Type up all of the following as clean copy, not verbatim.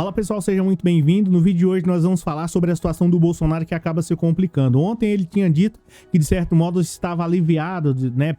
Fala pessoal, seja muito bem-vindo. No vídeo de hoje nós vamos falar sobre a situação do Bolsonaro que acaba se complicando. Ontem ele tinha dito que de certo modo estava aliviado, né,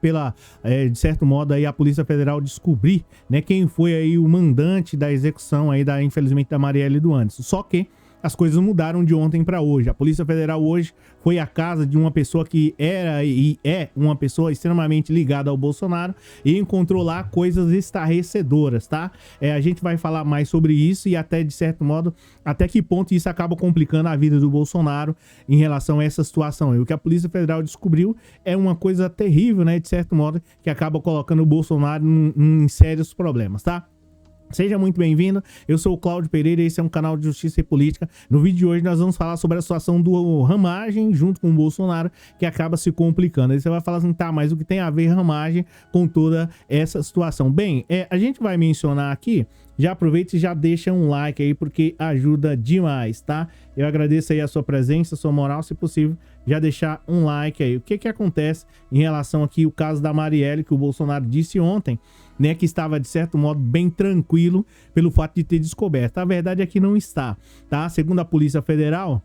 de certo modo aí a Polícia Federal descobrir, né, quem foi aí o mandante da execução aí infelizmente da Marielle e do Anderson. Só que as coisas mudaram de ontem para hoje. A Polícia Federal hoje foi à casa de uma pessoa que era e é uma pessoa extremamente ligada ao Bolsonaro e encontrou lá coisas estarrecedoras, tá? A gente vai falar mais sobre isso e até, de certo modo, até que ponto isso acaba complicando a vida do Bolsonaro em relação a essa situação. E o que a Polícia Federal descobriu é uma coisa terrível, né? De certo modo, que acaba colocando o Bolsonaro em sérios problemas, tá? Seja muito bem-vindo, eu sou o Cláudio Pereira e esse é um canal de Justiça e Política. No vídeo de hoje nós vamos falar sobre a situação do Ramagem junto com o Bolsonaro, que acaba se complicando. Aí você vai falar assim, tá, mas o que tem a ver Ramagem com toda essa situação? Bem, a gente vai mencionar aqui, já aproveita e já deixa um like aí, porque ajuda demais, tá? Eu agradeço aí a sua presença, a sua moral, se possível, já deixar um like aí. O que acontece em relação aqui o caso da Marielle, que o Bolsonaro disse ontem, né, que estava de certo modo bem tranquilo pelo fato de ter descoberto. A verdade é que não está, tá? Segundo a Polícia Federal,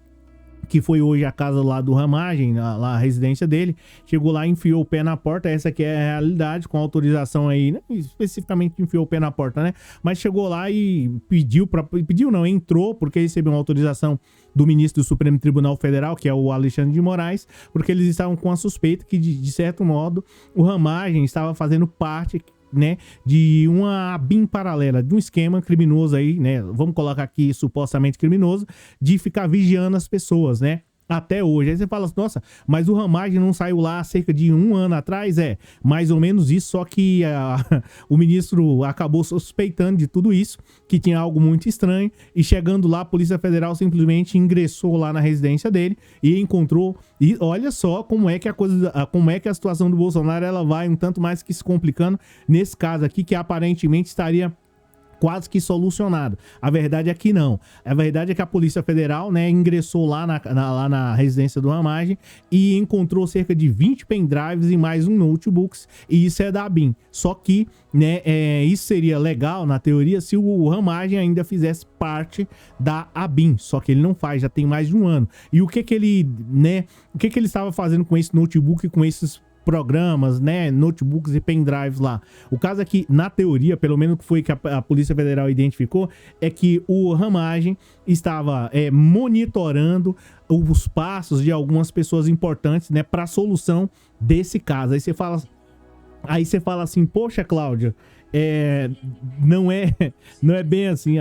que foi hoje a casa lá do Ramagem, lá a residência dele, chegou lá e enfiou o pé na porta, essa aqui é a realidade, com autorização aí, né? Especificamente enfiou o pé na porta, né? Mas chegou lá e entrou, porque recebeu uma autorização do ministro do Supremo Tribunal Federal, que é o Alexandre de Moraes, porque eles estavam com a suspeita que, de certo modo, o Ramagem estava fazendo parte, né, de uma ABIN paralela, de um esquema criminoso aí, né, vamos colocar aqui supostamente criminoso, de ficar vigiando as pessoas, né, até hoje. Aí você fala assim, nossa, mas o Ramagem não saiu lá há cerca de um ano atrás? Mais ou menos isso, só que o ministro acabou suspeitando de tudo isso, que tinha algo muito estranho, e chegando lá, a Polícia Federal simplesmente ingressou lá na residência dele e encontrou, e olha só como é que a situação do Bolsonaro, ela vai um tanto mais que se complicando nesse caso aqui, que aparentemente estaria quase que solucionado. A verdade é que não. A verdade é que a Polícia Federal, né, ingressou lá na residência do Ramagem e encontrou cerca de 20 pendrives e mais um notebooks, e isso é da ABIN. Só que, né, isso seria legal, na teoria, se o Ramagem ainda fizesse parte da ABIN, só que ele não faz, já tem mais de um ano. E o que ele estava fazendo com esse notebook e com esses programas, né, notebooks e pendrives lá? O caso é que, na teoria, pelo menos que foi que a Polícia Federal identificou, é que o Ramagem estava monitorando os passos de algumas pessoas importantes, né, para a solução desse caso. Aí você fala assim, poxa, Cláudio, não é bem assim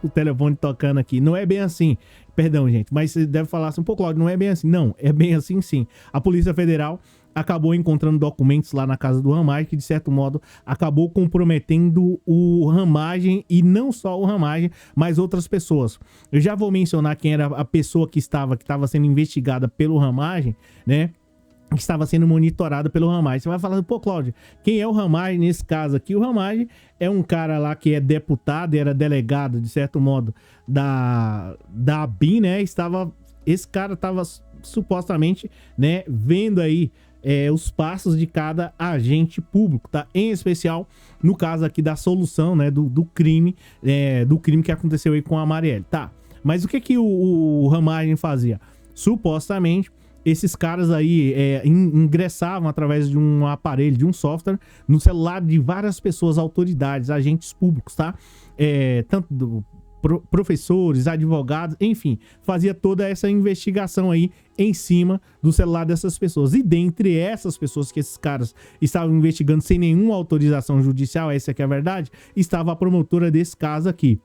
o telefone tocando aqui, não é bem assim. Perdão, gente, mas você deve falar assim, pô, Cláudio, não é bem assim. Não, é bem assim sim. A Polícia Federal acabou encontrando documentos lá na casa do Ramagem que, de certo modo, acabou comprometendo o Ramagem, e não só o Ramagem, mas outras pessoas. Eu já vou mencionar quem era a pessoa que estava sendo investigada pelo Ramagem, né? Que estava sendo monitorado pelo Ramagem. Você vai falar, pô, Cláudio, quem é o Ramagem nesse caso aqui? O Ramagem é um cara lá que é deputado, era delegado, de certo modo, da ABIN, né? Esse cara estava supostamente, né, vendo aí os passos de cada agente público, tá? Em especial, no caso aqui da solução, né, do crime que aconteceu aí com a Marielle, tá? Mas o que o Ramagem fazia? Supostamente, esses caras aí ingressavam através de um aparelho, de um software, no celular de várias pessoas, autoridades, agentes públicos, tá? Tanto professores, advogados, enfim, fazia toda essa investigação aí em cima do celular dessas pessoas. E dentre essas pessoas que esses caras estavam investigando sem nenhuma autorização judicial, essa aqui é a verdade, estava a promotora desse caso aqui.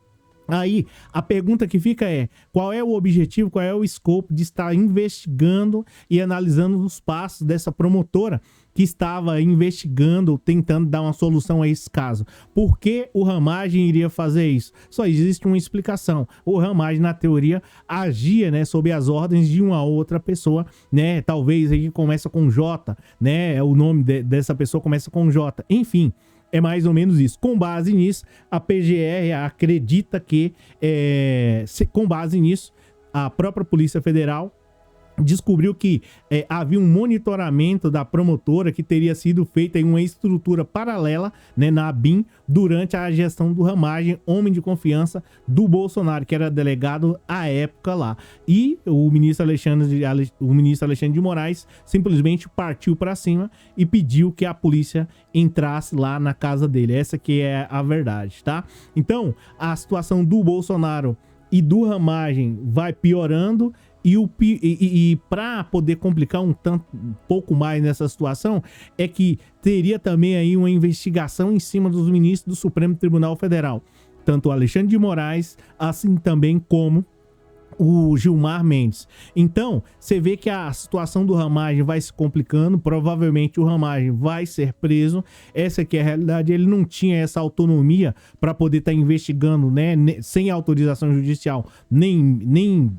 Aí, a pergunta que fica é, qual é o objetivo, qual é o escopo de estar investigando e analisando os passos dessa promotora que estava investigando, tentando dar uma solução a esse caso? Por que o Ramagem iria fazer isso? Só existe uma explicação. O Ramagem, na teoria, agia, né, sob as ordens de uma outra pessoa, né, talvez aí começa com J, né, o nome dessa pessoa começa com J, enfim. É mais ou menos isso. Com base nisso, a PGR acredita que, com base nisso, a própria Polícia Federal descobriu que havia um monitoramento da promotora que teria sido feita em uma estrutura paralela, né, na ABIN, durante a gestão do Ramagem, homem de confiança do Bolsonaro, que era delegado à época lá. E o ministro Alexandre de Moraes simplesmente partiu para cima e pediu que a polícia entrasse lá na casa dele. Essa que é a verdade, tá? Então, a situação do Bolsonaro e do Ramagem vai piorando. E para poder complicar um pouco mais nessa situação, é que teria também aí uma investigação em cima dos ministros do Supremo Tribunal Federal, tanto o Alexandre de Moraes, assim também como o Gilmar Mendes. Então, você vê que a situação do Ramagem vai se complicando, provavelmente o Ramagem vai ser preso. Essa aqui é a realidade, ele não tinha essa autonomia para poder estar investigando, né, sem autorização judicial, nem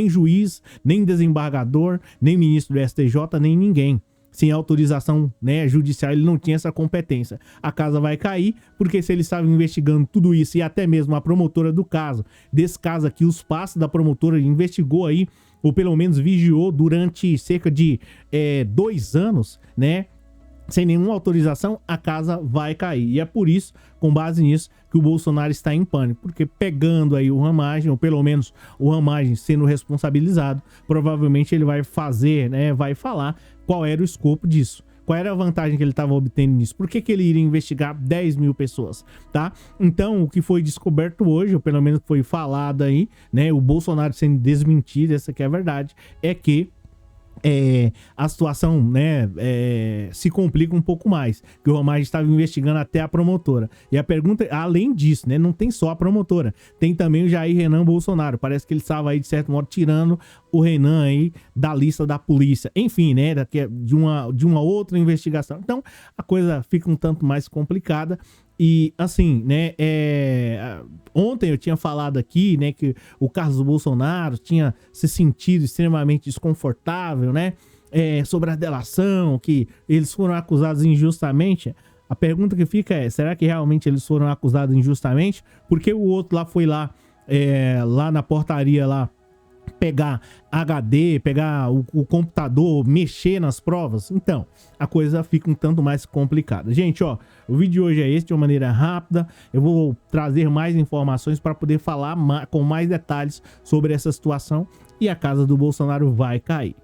juiz, nem desembargador, nem ministro do STJ, nem ninguém. Sem autorização, né, judicial, ele não tinha essa competência. A casa vai cair, porque se ele estava investigando tudo isso, e até mesmo a promotora do caso, desse caso aqui, os passos da promotora investigou aí, ou pelo menos vigiou durante cerca de 2 anos, né, sem nenhuma autorização, a casa vai cair. E é por isso, com base nisso, que o Bolsonaro está em pânico. Porque pegando aí o Ramagem, ou pelo menos o Ramagem sendo responsabilizado, provavelmente ele vai fazer, né, vai falar qual era o escopo disso. Qual era a vantagem que ele estava obtendo nisso? Por que ele iria investigar 10 mil pessoas, tá? Então, o que foi descoberto hoje, ou pelo menos foi falado aí, né, o Bolsonaro sendo desmentido, essa que é a verdade, é que a situação, né, se complica um pouco mais, que o Ramagem estava investigando até a promotora. E a pergunta, além disso, né, não tem só a promotora, tem também o Jair Renan Bolsonaro. Parece que ele estava aí, de certo modo, tirando o Renan aí da lista da polícia. Enfim, né, de uma outra investigação. Então, a coisa fica um tanto mais complicada. E assim, né, ontem eu tinha falado aqui, né, que o Carlos Bolsonaro tinha se sentido extremamente desconfortável, né, sobre a delação, que eles foram acusados injustamente. A pergunta que fica é, será que realmente eles foram acusados injustamente? Porque o outro lá foi lá na portaria lá, pegar HD, pegar o computador, mexer nas provas. Então, a coisa fica um tanto mais complicada. Gente, ó, o vídeo de hoje é esse, de uma maneira rápida. Eu vou trazer mais informações para poder falar com mais detalhes sobre essa situação, e a casa do Bolsonaro vai cair.